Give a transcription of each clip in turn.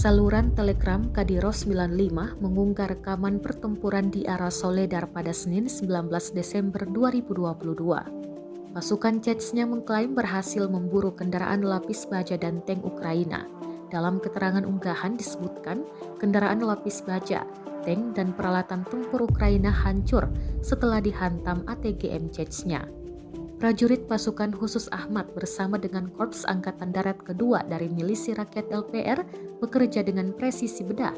Saluran Telegram Kadiro 95 mengunggah rekaman pertempuran di arah Soledar pada Senin 19 Desember 2022. Pasukan Chechnya mengklaim berhasil memburu kendaraan lapis baja dan tank Ukraina. Dalam keterangan unggahan disebutkan, kendaraan lapis baja, tank dan peralatan tempur Ukraina hancur setelah dihantam ATGM Chechnya. Prajurit pasukan khusus Ahmad bersama dengan Korps Angkatan Darat Kedua dari milisi rakyat LPR bekerja dengan presisi bedah.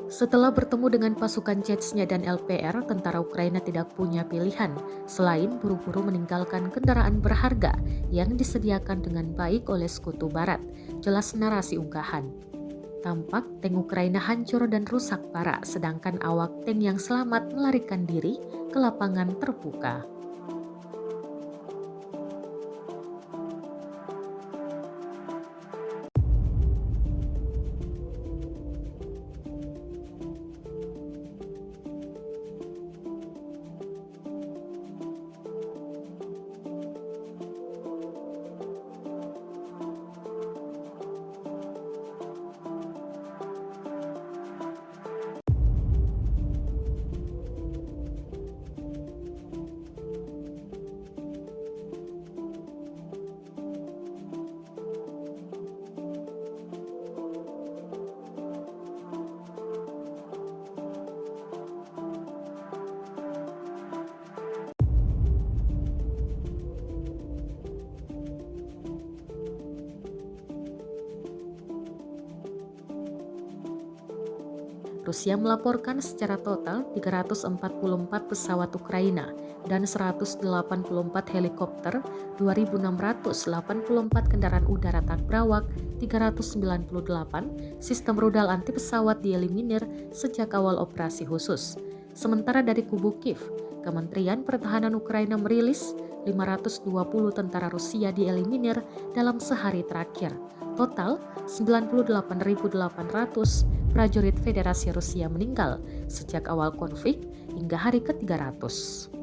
Setelah bertemu dengan pasukan Chechnya dan LPR, tentara Ukraina tidak punya pilihan selain buru-buru meninggalkan kendaraan berharga yang disediakan dengan baik oleh Sekutu Barat, jelas narasi unggahan. Tampak tank Ukraina hancur dan rusak parah, sedangkan awak tank yang selamat melarikan diri ke lapangan terbuka. Rusia melaporkan secara total 344 pesawat Ukraina dan 184 helikopter, 2.684 kendaraan udara tak berawak, 398 sistem rudal anti pesawat dieliminir sejak awal operasi khusus. Sementara dari kubu Kiev, Kementerian Pertahanan Ukraina merilis 520 tentara Rusia dieliminir dalam sehari terakhir. Total 98.800 prajurit Federasi Rusia meninggal sejak awal konflik hingga hari ke-300.